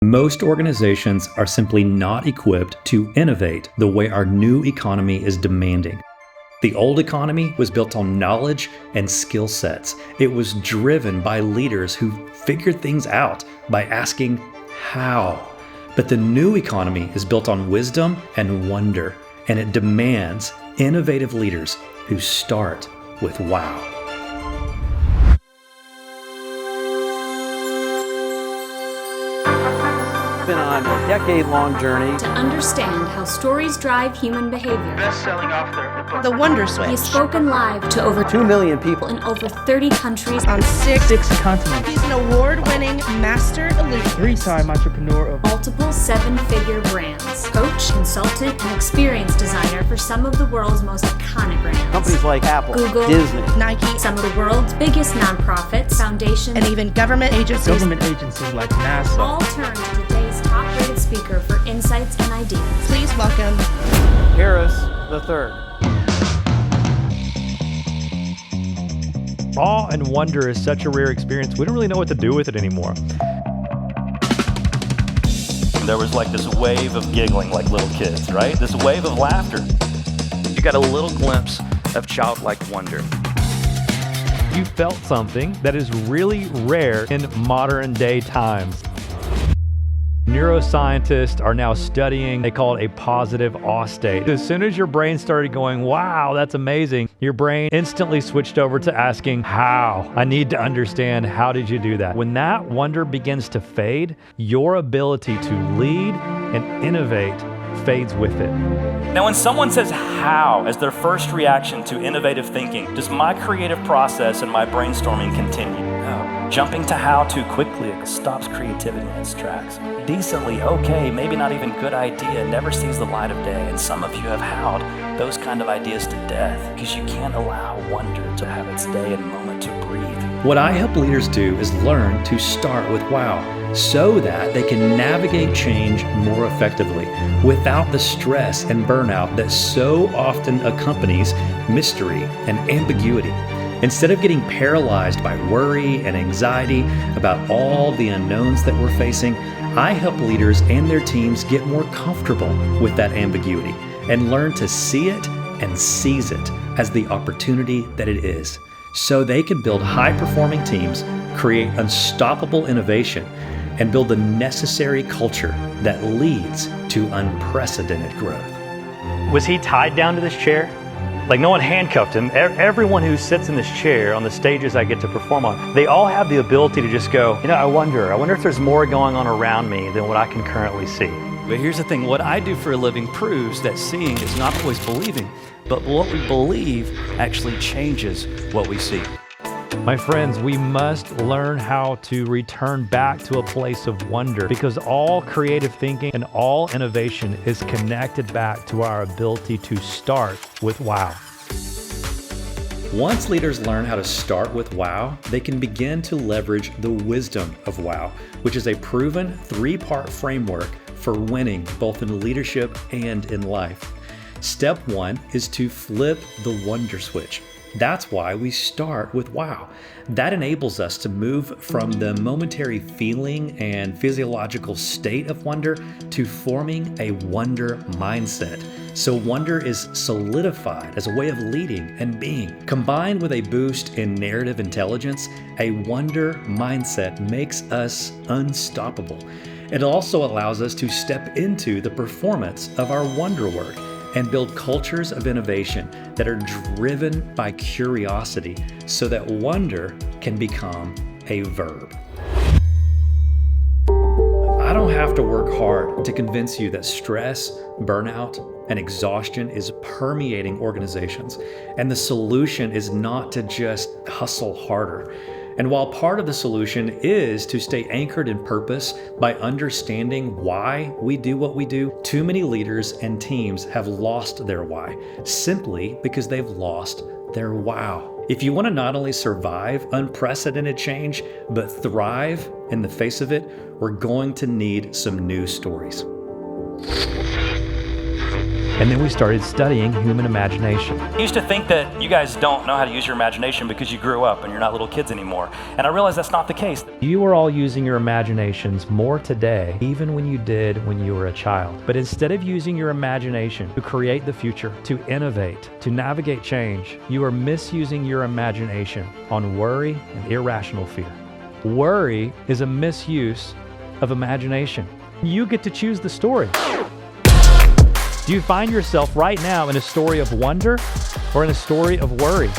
Most organizations are simply not equipped to innovate the way our new economy is demanding. The old economy was built on knowledge and skill sets. It was driven by leaders who figured things out by asking how. But the new economy is built on wisdom and wonder, and it demands innovative leaders who start with wow. Been on a decade-long journey to understand how stories drive human behavior. Best-selling author. The Wonder Switch. He has spoken live to over 2 million people in over 30 countries on six continents. He's an award-winning master illusionist, 3-time entrepreneur of multiple 7-figure brands, coach, consultant, and experience designer for some of the world's most iconic brands. companies like Apple, Google, Disney, Nike, some of the world's biggest nonprofits, foundations, and even government agencies. government agencies like NASA. all turn to today's top-rated speaker for insights and ideas. Please welcome Harris III. Awe and wonder is such a rare experience, we don't really know what to do with it anymore. There was like this wave of giggling like little kids, right? This wave of laughter. You got a little glimpse of childlike wonder. You felt something that is really rare in modern day times. Neuroscientists are now studying, they call it a positive awe state. As soon as your brain started going, wow, that's amazing, your brain instantly switched over to asking, how? I need to understand, how did you do that? When that wonder begins to fade, your ability to lead and innovate fades with it. Now, when someone says how as their first reaction to innovative thinking, does my creative process and my brainstorming continue? No. Jumping to how too quickly stops creativity in its tracks. Decently okay, maybe not even good idea, never sees the light of day. And some of you have howled those kind of ideas to death because you can't allow wonder to have its day and moment to breathe. What I help leaders do is learn to start with wow, so that they can navigate change more effectively without the stress and burnout that so often accompanies mystery and ambiguity. Instead of getting paralyzed by worry and anxiety about all the unknowns that we're facing, I help leaders and their teams get more comfortable with that ambiguity and learn to see it and seize it as the opportunity that it is, so they can build high-performing teams, create unstoppable innovation, and build the necessary culture that leads to unprecedented growth. Was he tied down to this chair? Like no one handcuffed him. Everyone who sits in this chair on the stages I get to perform on, they all have the ability to just go, I wonder if there's more going on around me than what I can currently see. But here's the thing, what I do for a living proves that seeing is not always believing, but what we believe actually changes what we see. My friends, we must learn how to return back to a place of wonder, because all creative thinking and all innovation is connected back to our ability to start with wow. Once leaders learn how to start with wow, they can begin to leverage the wisdom of wow, which is a proven 3-part framework for winning both in leadership and in life. Step 1 is to flip the wonder switch. That's why we start with wow. That enables us to move from the momentary feeling and physiological state of wonder to forming a wonder mindset. So wonder is solidified as a way of leading and being. Combined with a boost in narrative intelligence, a wonder mindset makes us unstoppable. It also allows us to step into the performance of our wonder work and build cultures of innovation that are driven by curiosity so that wonder can become a verb. I don't have to work hard to convince you that stress, burnout, and exhaustion is permeating organizations, and the solution is not to just hustle harder. And while part of the solution is to stay anchored in purpose by understanding why we do what we do, too many leaders and teams have lost their why simply because they've lost their wow. If you want to not only survive unprecedented change, but thrive in the face of it, we're going to need some new stories. And then we started studying human imagination. I used to think that you guys don't know how to use your imagination because you grew up and you're not little kids anymore. And I realized that's not the case. You are all using your imaginations more today, even when you did when you were a child. But instead of using your imagination to create the future, to innovate, to navigate change, you are misusing your imagination on worry and irrational fear. Worry is a misuse of imagination. You get to choose the story. Do you find yourself right now in a story of wonder or in a story of worry?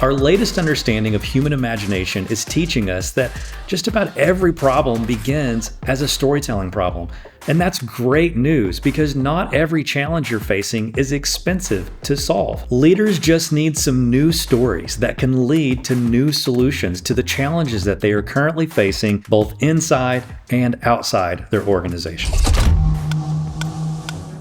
Our latest understanding of human imagination is teaching us that just about every problem begins as a storytelling problem. And that's great news because not every challenge you're facing is expensive to solve. Leaders just need some new stories that can lead to new solutions to the challenges that they are currently facing both inside and outside their organizations.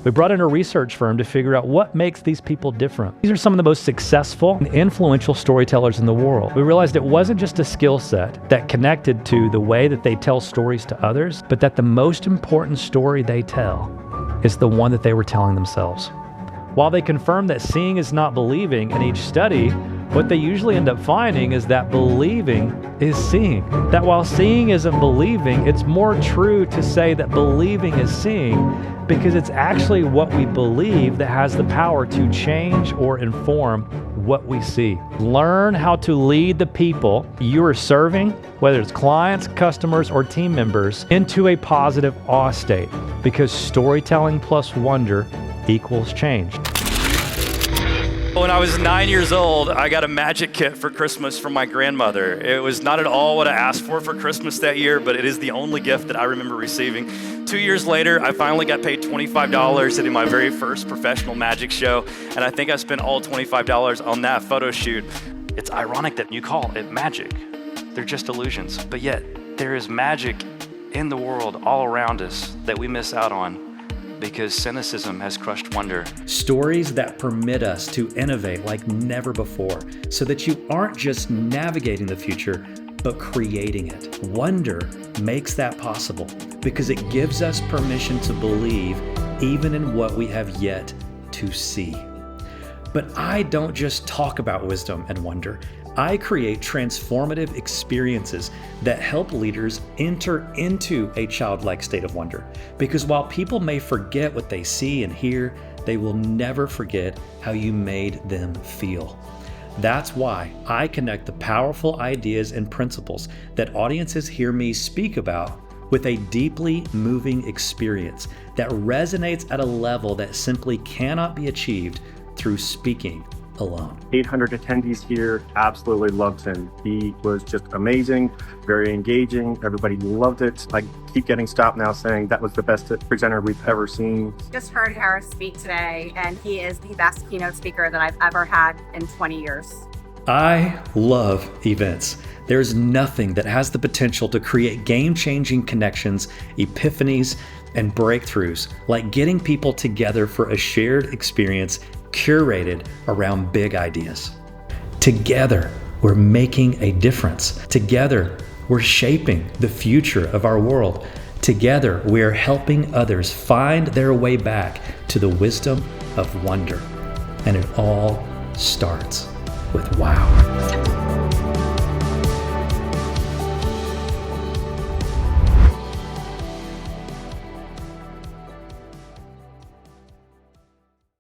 We brought in a research firm to figure out what makes these people different. These are some of the most successful and influential storytellers in the world. We realized it wasn't just a skill set that connected to the way that they tell stories to others, but that the most important story they tell is the one that they were telling themselves. While they confirmed that seeing is not believing in each study, what they usually end up finding is that believing is seeing. That while seeing isn't believing, it's more true to say that believing is seeing because it's actually what we believe that has the power to change or inform what we see. Learn how to lead the people you are serving, whether it's clients, customers, or team members, into a positive awe state because storytelling plus wonder equals change. When I was 9 years old, I got a magic kit for Christmas from my grandmother. It was not at all what I asked for Christmas that year, but it is the only gift that I remember receiving. 2 years later, I finally got paid $25 to do my very first professional magic show, and I think I spent all $25 on that photo shoot. It's ironic that you call it magic. They're just illusions, but yet there is magic in the world all around us that we miss out on because cynicism has crushed wonder. Stories that permit us to innovate like never before so that you aren't just navigating the future, but creating it. Wonder makes that possible because it gives us permission to believe even in what we have yet to see. But I don't just talk about wisdom and wonder. I create transformative experiences that help leaders enter into a childlike state of wonder. Because while people may forget what they see and hear, they will never forget how you made them feel. That's why I connect the powerful ideas and principles that audiences hear me speak about with a deeply moving experience that resonates at a level that simply cannot be achieved through speaking alone. 800 attendees here absolutely loved him. He was just amazing, very engaging. Everybody loved it. I keep getting stopped now saying that was the best presenter we've ever seen. Just heard Harris speak today, and he is the best keynote speaker that I've ever had in 20 years. I love events. There's nothing that has the potential to create game-changing connections, epiphanies, and breakthroughs like getting people together for a shared experience curated around big ideas. Together, we're making a difference. Together, we're shaping the future of our world. Together, we are helping others find their way back to the wisdom of wonder. And it all starts with wow.